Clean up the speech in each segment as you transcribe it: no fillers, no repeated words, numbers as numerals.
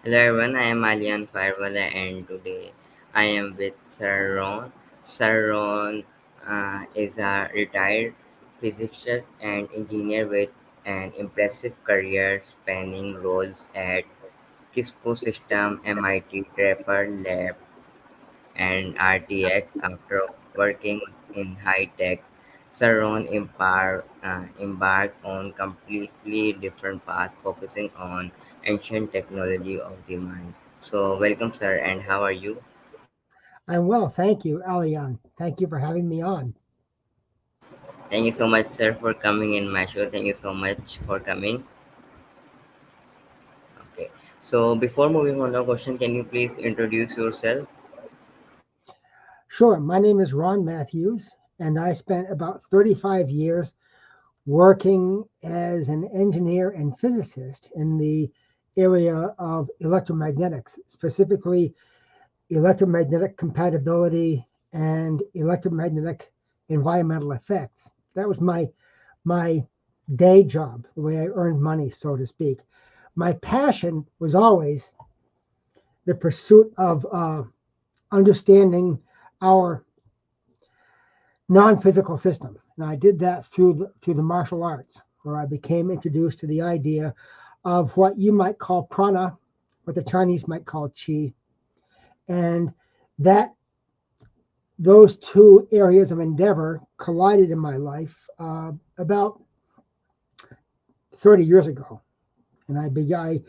Hello everyone, I am Alyan Fiverrwala and today I am with Sir Ron. Sir Ron is a retired physicist and engineer with an impressive career spanning roles at Cisco Systems, MIT, Draper Labs, and RTX. After working in high tech, Saron embarked on completely different path, focusing on ancient technology of the mind. So, welcome, sir, and how are you? I'm well, thank you, Alyan. Thank you for having me on. Thank you so much, sir, for coming in my show. Thank you so much for coming. Okay. So, before moving on to the question, can you please introduce yourself? Sure, my name is Ron Matthews, and I spent about 35 years working as an engineer and physicist in the area of electromagnetics, specifically electromagnetic compatibility and electromagnetic environmental effects. That was my day job, the way I earned money, so to speak. My passion was always the pursuit of understanding our non-physical system. And I did that through the martial arts, where I became introduced to the idea of what you might call prana, what the Chinese might call qi, and that those two areas of endeavor collided in my life about 30 years ago. And I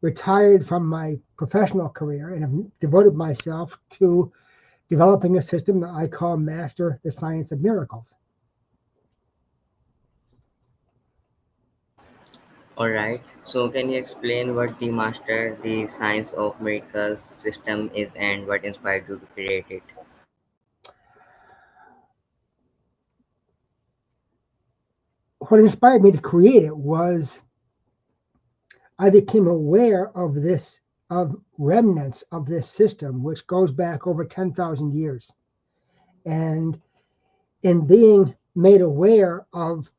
retired from my professional career and have devoted myself to developing a system that I call Master the Science of Miracles. All right. So, can you explain what the master, the science of miracles system is, and what inspired you to create it? What inspired me to create it was I became aware of remnants of this system, which goes back over 10,000 years. And in being made aware of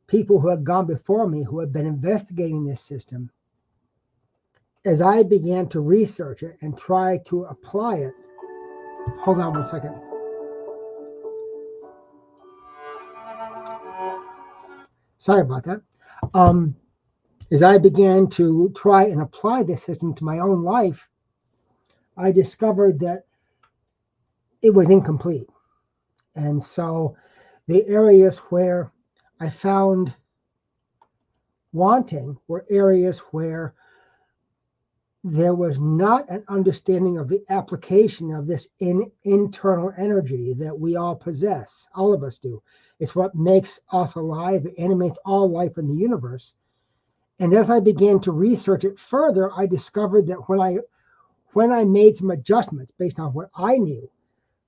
people who had gone before me who had been investigating this system, as I began to research it and try to apply it, hold on one second. Sorry about that. Um, as I began to try and apply this system to my own life, I discovered that it was incomplete. And so the areas where I found wanting were areas where there was not an understanding of the application of this internal energy that we all possess. All of us do. It's what makes us alive. It animates all life in the universe. And as I began to research it further, I discovered that when I made some adjustments based on what I knew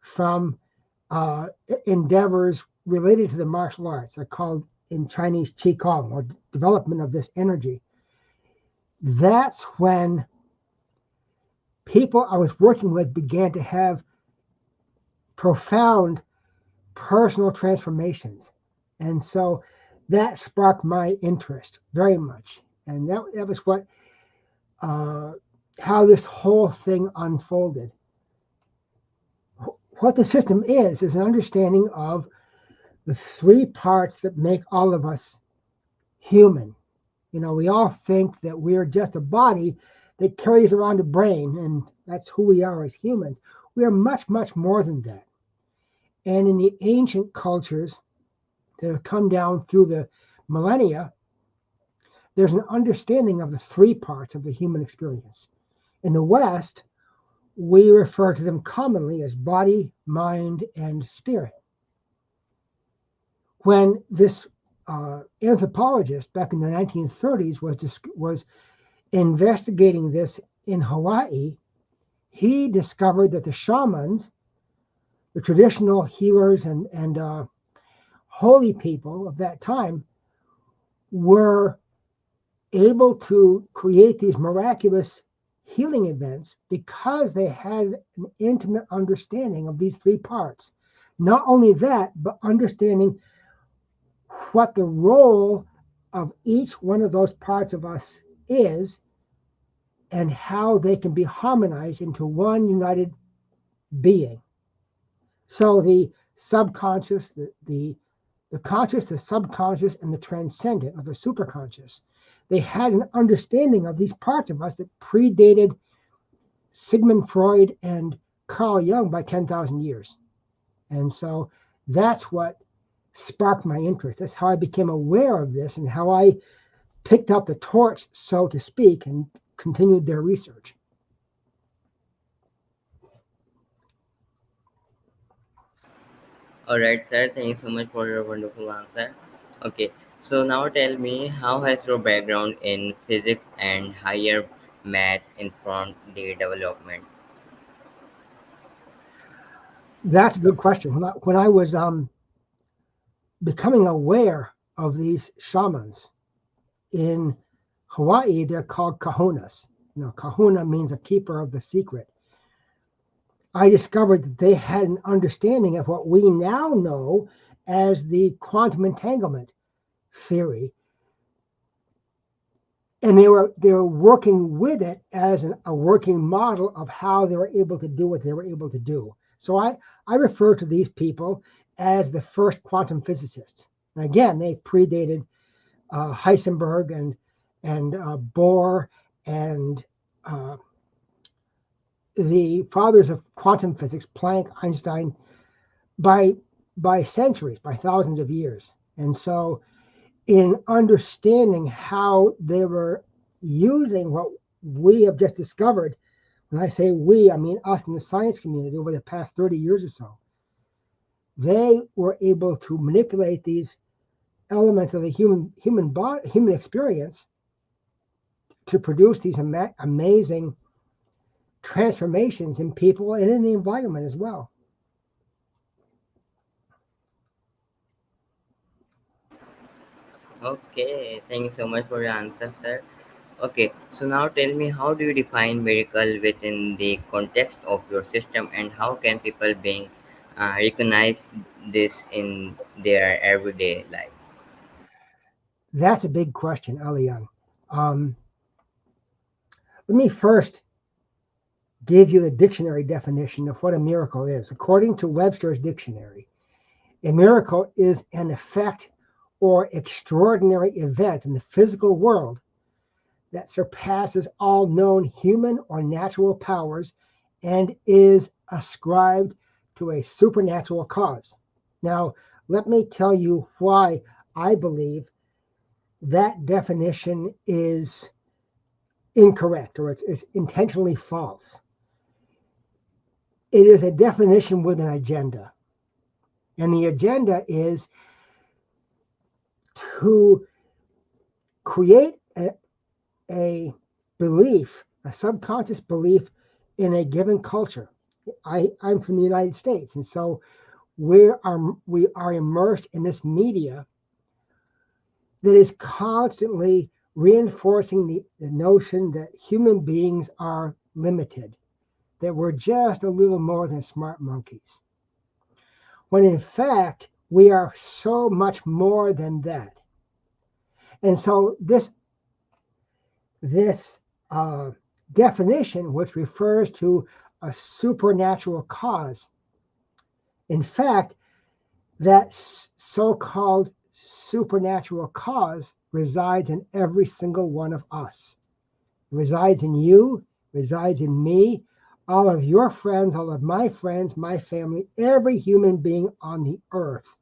from endeavors related to the martial arts, are called in Chinese Qigong, or development of this energy, that's when people I was working with began to have profound personal transformations. And so that sparked my interest very much. And that was uh, how this whole thing unfolded. What the system is an understanding of the three parts that make all of us human. You know, we all think that we're just a body that carries around a brain, and that's who we are as humans. We are much, much more than that. And in the ancient cultures that have come down through the millennia, there's an understanding of the three parts of the human experience. In the West, we refer to them commonly as body, mind, and spirit. When this anthropologist back in the 1930s was investigating this in Hawaii, he discovered that the shamans, the traditional healers and holy people of that time, were able to create these miraculous healing events because they had an intimate understanding of these three parts. Not only that, but understanding what the role of each one of those parts of us is and how they can be harmonized into one united being. So the subconscious, the conscious, the subconscious, and the transcendent, or the superconscious, they had an understanding of these parts of us that predated Sigmund Freud and Carl Jung by 10,000 years. And so that's what sparked my interest. That's how I became aware of this and how I picked up the torch, so to speak, and continued their research. All right, sir. Thank you so much for your wonderful answer. Okay, so now tell me, how has your background in physics and higher math informed the development? That's a good question. When I was becoming aware of these shamans in Hawaii, they're called kahunas. Kahuna means a keeper of the secret. I discovered that they had an understanding of what we now know as the quantum entanglement theory, and they were working with it as a working model of how they were able to do what they were able to do. So I refer to these people as the first quantum physicists. And again, they predated Heisenberg and Bohr and the fathers of quantum physics, Planck, Einstein, by centuries, by thousands of years. And so, in understanding how they were using what we have just discovered, when I say we, I mean us in the science community over the past 30 years or so, they were able to manipulate these elements of the human experience to produce these amazing transformations in people and in the environment as well. Okay, thank you so much for your answer, sir. Okay, so now tell me, how do you define miracle within the context of your system, and how can people being recognize this in their everyday life? That's a big question, Alyan. Um, Let me first give you the dictionary definition of what a miracle is. According to Webster's dictionary, a miracle is an effect or extraordinary event in the physical world that surpasses all known human or natural powers and is ascribed to a supernatural cause. Now, let me tell you why I believe that definition is incorrect, or it's intentionally false. It is a definition with an agenda. And the agenda is to create a belief, a subconscious belief in a given culture. I'm from the United States, and so we are immersed in this media that is constantly reinforcing the notion that human beings are limited, that we're just a little more than smart monkeys. When in fact, we are so much more than that. And so this definition, which refers to a supernatural cause, in fact, that so-called supernatural cause resides in every single one of us. It resides in you, resides in me, all of your friends, all of my friends, my family, every human being on the earth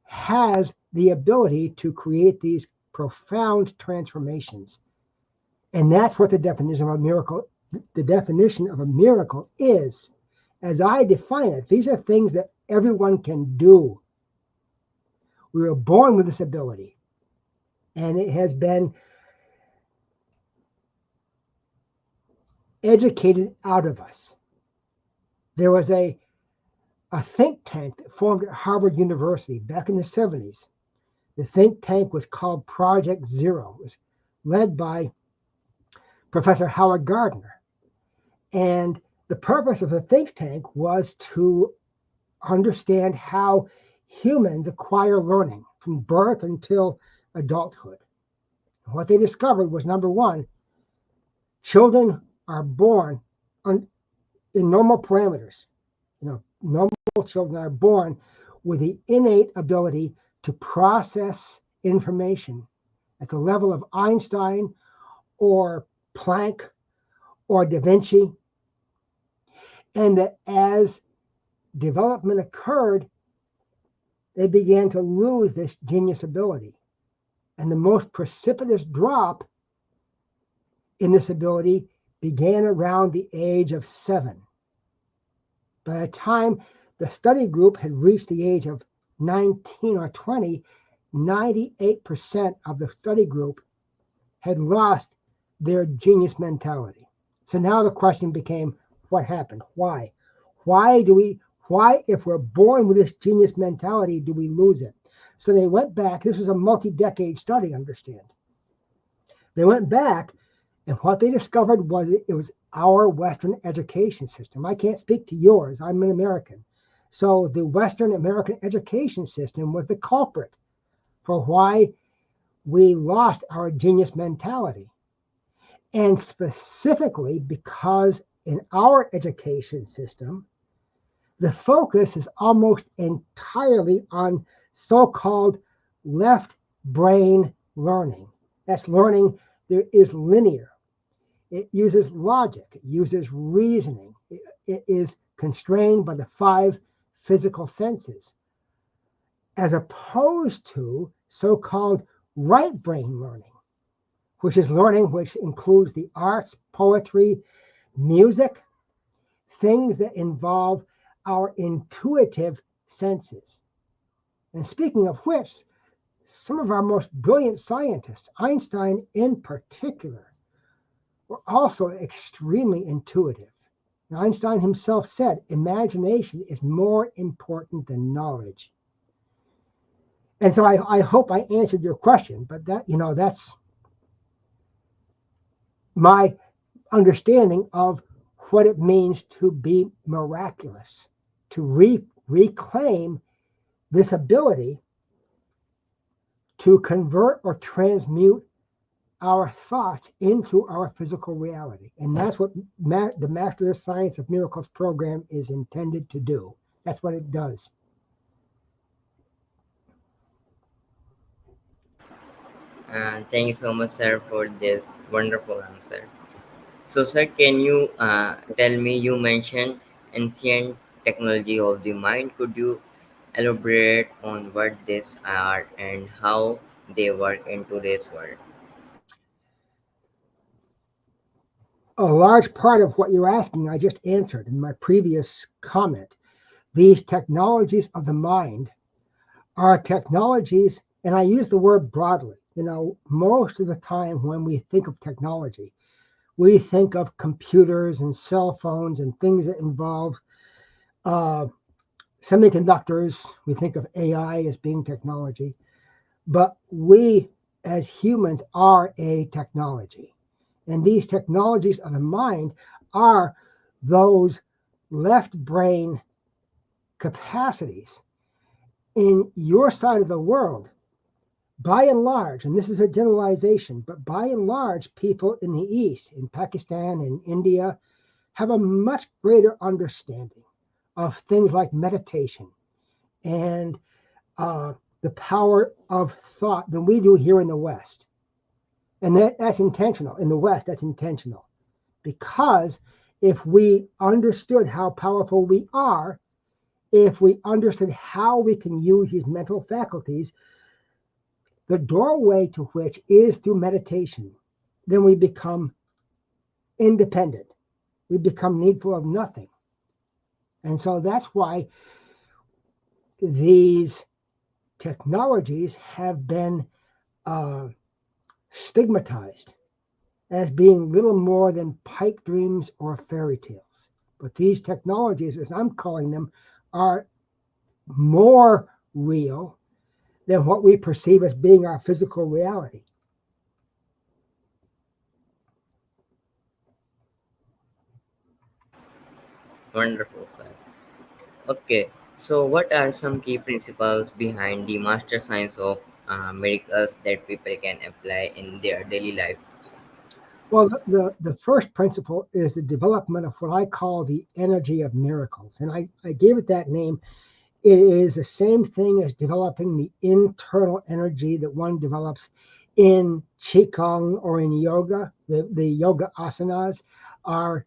has the ability to create these profound transformations. And that's what the definition of a miracle is. As I define it, these are things that everyone can do. We were born with this ability, and it has been educated out of us. There was a think tank that formed at Harvard University back in the 70s. The think tank was called Project Zero. It was led by Professor Howard Gardner. And the purpose of the think tank was to understand how humans acquire learning from birth until adulthood. What they discovered was, number one, Children are born on, in normal parameters. Normal children are born with the innate ability to process information at the level of Einstein or Planck or Da Vinci, and that as development occurred, they began to lose this genius ability. And the most precipitous drop in this ability began around the age of 7. By the time the study group had reached the age of 19 or 20, 98% of the study group had lost their genius mentality. So now the question became, what happened? Why? Why, if we're born with this genius mentality, do we lose it? So they went back. This was a multi-decade study, understand. They went back, and what they discovered was it was our Western education system. I can't speak to yours. I'm an American. So the Western American education system was the culprit for why we lost our genius mentality. And specifically because in our education system, the focus is almost entirely on so-called left brain learning. That's learning that is linear. It uses logic. It uses reasoning. It is constrained by the 5 physical senses, as opposed to so-called right brain learning, which is learning which includes the arts, poetry, music, things that involve our intuitive senses. And speaking of which, some of our most brilliant scientists, Einstein in particular, were also extremely intuitive. Now, Einstein himself said, imagination is more important than knowledge. And so I hope I answered your question, but that's my understanding of what it means to be miraculous, to reclaim this ability to convert or transmute our thoughts into our physical reality. And that's what the Master the Science of Miracles program is intended to do. That's what it does. Thank you so much, sir, for this wonderful answer. So, sir, can you tell me? You mentioned ancient technology of the mind. Could you elaborate on what these are and how they work in today's world? A large part of what you're asking, I just answered in my previous comment. These technologies of the mind are technologies, and I use the word broadly. Most of the time when we think of technology, we think of computers and cell phones and things that involve uh, semiconductors. We think of AI as being technology, but we as humans are a technology. And these technologies of the mind are those left brain capacities in your side of the world. By and large, and this is a generalization, but by and large, people in the East, in Pakistan and India, have a much greater understanding of things like meditation and the power of thought than we do here in the West. And that's intentional. In the West, that's intentional. Because if we understood how powerful we are, if we understood how we can use these mental faculties, the doorway to which is through meditation, then we become independent. We become needful of nothing. And so that's why these technologies have been uh, stigmatized as being little more than pipe dreams or fairy tales. But these technologies, as I'm calling them, are more real than what we perceive as being our physical reality. Wonderful, sir. Okay, so what are some key principles behind the master science of miracles that people can apply in their daily life? Well, the first principle is the development of what I call the energy of miracles. And I gave it that name. It is the same thing as developing the internal energy that one develops in Qigong or in yoga. The yoga asanas are,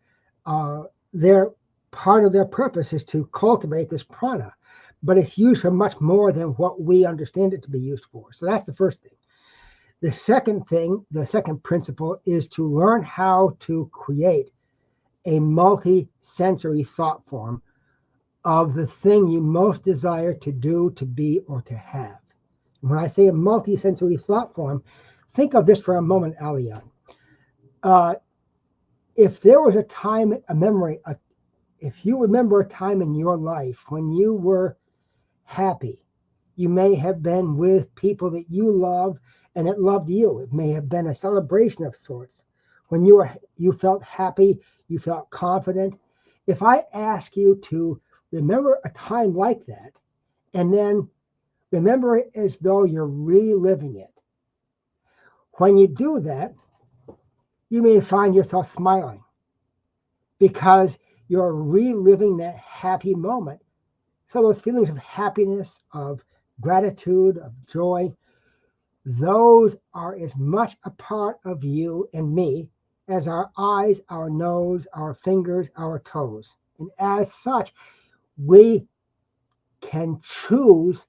their part of their purpose is to cultivate this prana, but it's used for much more than what we understand it to be used for. So that's the first thing. The second thing, the second principle is to learn how to create a multi-sensory thought form of the thing you most desire to do, to be, or to have. When I say a multi-sensory thought form, think of this for a moment, Alyan. Uh, if there was a time, a memory, if you remember a time in your life when you were happy, you may have been with people that you love and that loved you. It may have been a celebration of sorts. When you felt happy, you felt confident. If I ask you to remember a time like that, and then remember it as though you're reliving it. When you do that, you may find yourself smiling because you're reliving that happy moment. So those feelings of happiness, of gratitude, of joy, those are as much a part of you and me as our eyes, our nose, our fingers, our toes. And as such, we can choose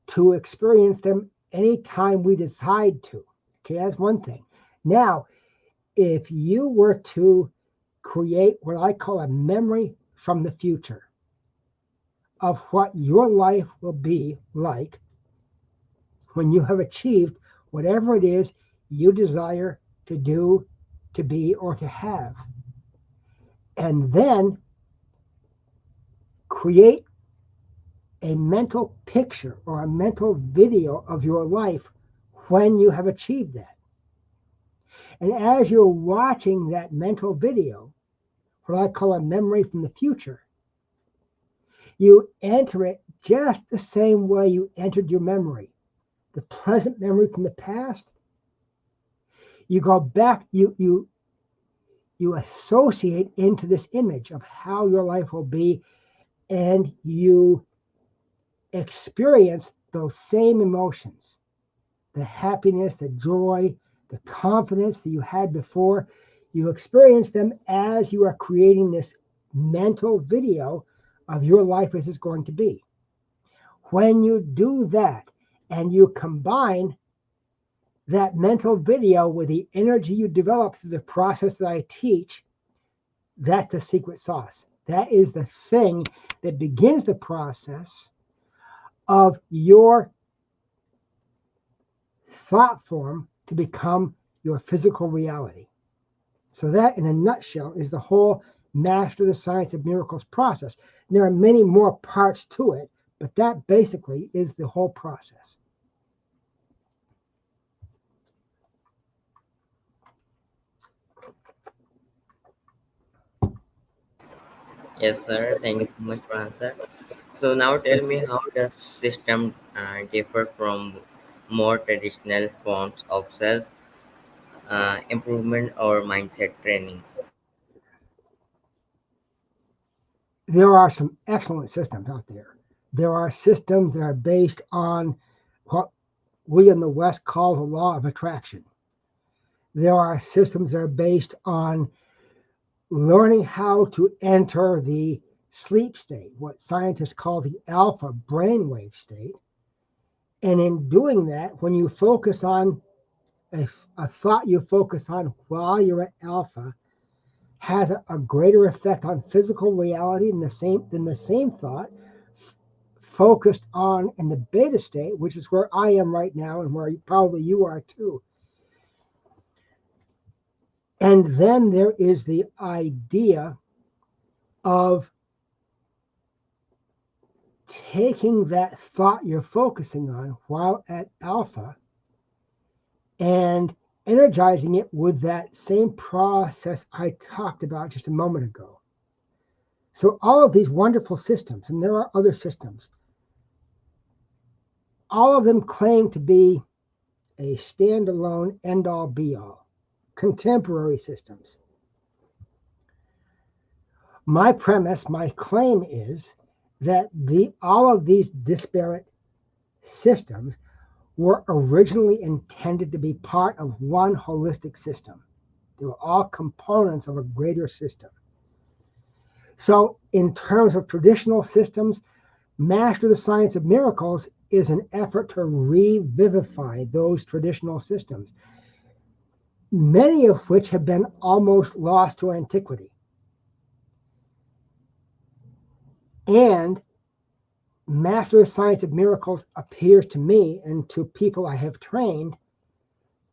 to experience them anytime we decide to. Okay, that's one thing. Now, if you were to create what I call a memory from the future of what your life will be like when you have achieved whatever it is you desire to do, to be, or to have, and then create a mental picture or a mental video of your life when you have achieved that. And as you're watching that mental video, what I call a memory from the future, you enter it just the same way you entered your memory. The pleasant memory from the past, you go back, you associate into this image of how your life will be, and you experience those same emotions, the happiness, the joy, the confidence that you had before. You experience them as you are creating this mental video of your life as it's going to be. When you do that and you combine that mental video with the energy you develop through the process that I teach, that's the secret sauce. That is the thing that begins the process of your thought form to become your physical reality. So that, in a nutshell, is the whole Master the Science of Miracles process. And there are many more parts to it, but that basically is the whole process. Yes, sir. Thank you so much for answer. So now tell me, how does system differ from more traditional forms of self improvement or mindset training? There are some excellent systems out there. There are systems that are based on what we in the West call the law of attraction. There are systems that are based on learning how to enter the sleep state, what scientists call the alpha brainwave state. And in doing that, when you focus on a thought you focus on while you're at alpha, has a greater effect on physical reality than the same thought focused on in the beta state, which is where I am right now and where probably you are too. And then there is the idea of taking that thought you're focusing on while at alpha and energizing it with that same process I talked about just a moment ago. So, all of these wonderful systems, and there are other systems, all of them claim to be a standalone end all be all. contemporary systems. My premise, my claim is that all of these disparate systems were originally intended to be part of one holistic system. They were all components of a greater system. So, in terms of traditional systems, Master the Science of Miracles is an effort to revivify those traditional systems, many of which have been almost lost to antiquity. And Master the Science of Miracles appears to me and to people I have trained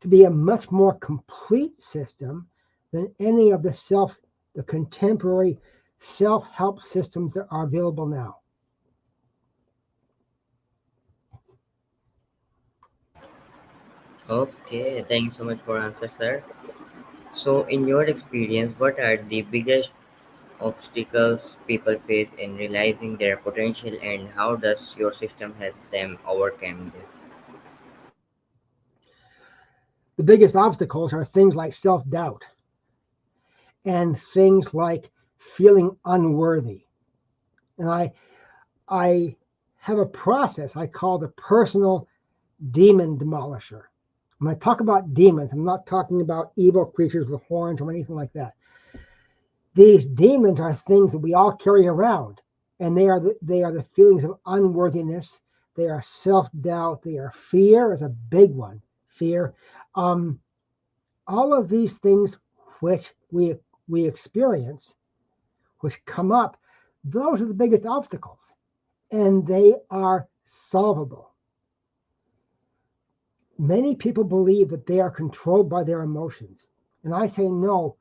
to be a much more complete system than any of the contemporary self-help systems that are available now. Okay, thank you so much for answer, sir. So, in your experience, what are the biggest obstacles people face in realizing their potential, and how does your system help them overcome this? The biggest obstacles are things like self-doubt and things like feeling unworthy. And I have a process I call the personal demon demolisher. When I talk about demons, I'm not talking about evil creatures with horns or anything like that. These demons are things that we all carry around, and they are the feelings of unworthiness. They are self-doubt. They are fear is a big one. Fear. Um, all of these things which we experience, which come up, those are the biggest obstacles, and they are solvable. Many people believe that they are controlled by their emotions, and I say no.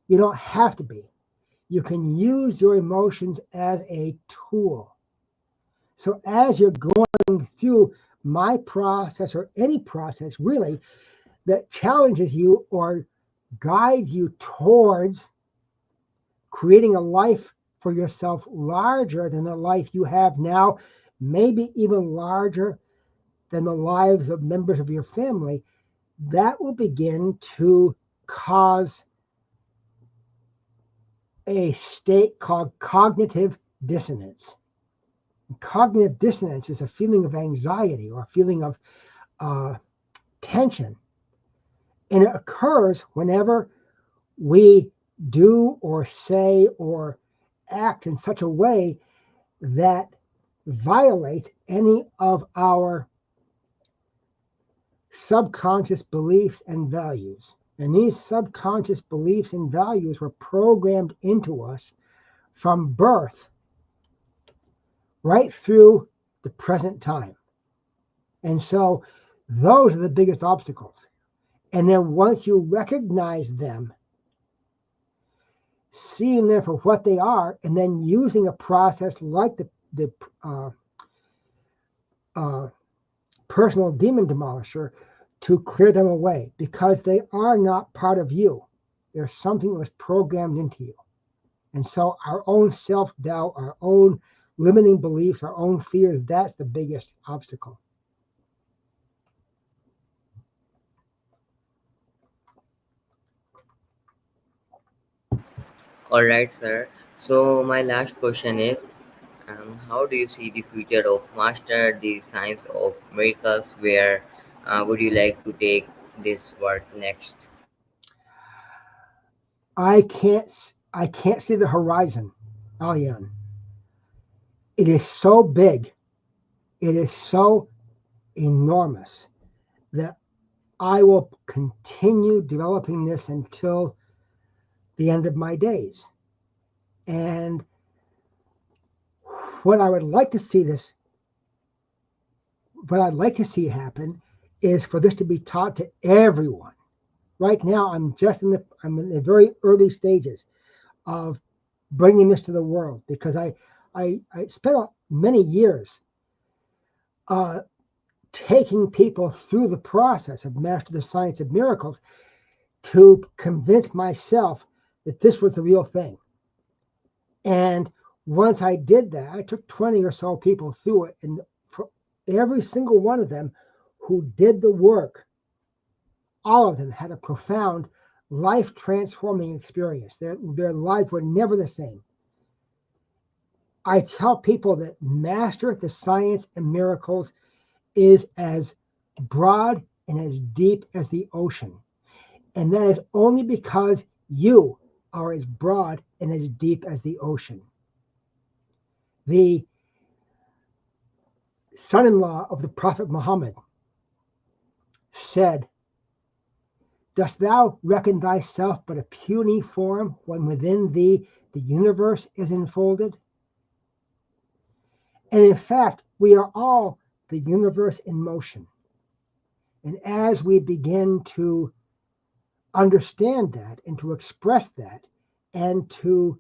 You don't have to be. You can use your emotions as a tool. So as you're going through my process or any process really that challenges you or guides you towards creating a life for yourself larger than the life you have now, maybe even larger than the lives of members of your family, that will begin to cause a state called cognitive dissonance. Cognitive dissonance is a feeling of anxiety or a feeling of uh, tension. And it occurs whenever we do or say or act in such a way that violates any of our subconscious beliefs and values. And these subconscious beliefs and values were programmed into us from birth right through the present time. And so those are the biggest obstacles. And then once you recognize them, seeing them for what they are, and then using a process like the uh, personal demon demolisher to clear them away because they are not part of you. They're something that was programmed into you. And so our own self-doubt, our own limiting beliefs, our own fears, that's the biggest obstacle. All right, sir. So, my last question is, how do you see the future of master the science of miracles? Where would you like to take this work next? I can't see the horizon, Alyan. It is so big, it is so enormous that I will continue developing this until the end of my days. And what I would like to see this, what I'd like to see happen is for this to be taught to everyone. Right now, I'm in the very early stages of bringing this to the world because I spent many years uh, taking people through the process of Master the Science of Miracles to convince myself that this was the real thing. And once I did that, I took 20 or so people through it, and for every single one of them who did the work, all of them had a profound life transforming experience. Their lives were never the same. I tell people that master the science and miracles is as broad and as deep as the ocean. And that is only because you are as broad and as deep as the ocean. The son in law of the Prophet Muhammad said, "Dost thou reckon thyself but a puny form when within thee the universe is enfolded?" And in fact, we are all the universe in motion. And as we begin to understand that and to express that and to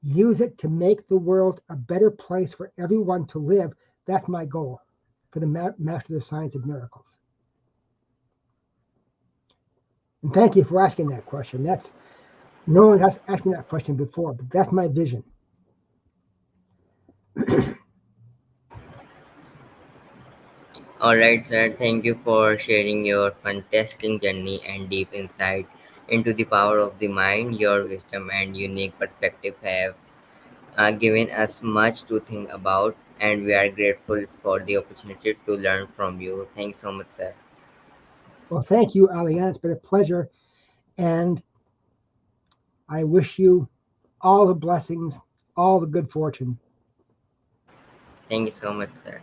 use it to make the world a better place for everyone to live, that's my goal for the Master of the Science of Miracles. And thank you for asking that question. That's no one has asked me that question before, but that's my vision. All right, sir. Thank you for sharing your fantastic journey and deep insight into the power of the mind. Your wisdom and unique perspective have given us much to think about, and we are grateful for the opportunity to learn from you. Thanks so much, sir. Well, thank you, Alyan. It's been a pleasure. And I wish you all the blessings, all the good fortune. Thank you so much, sir.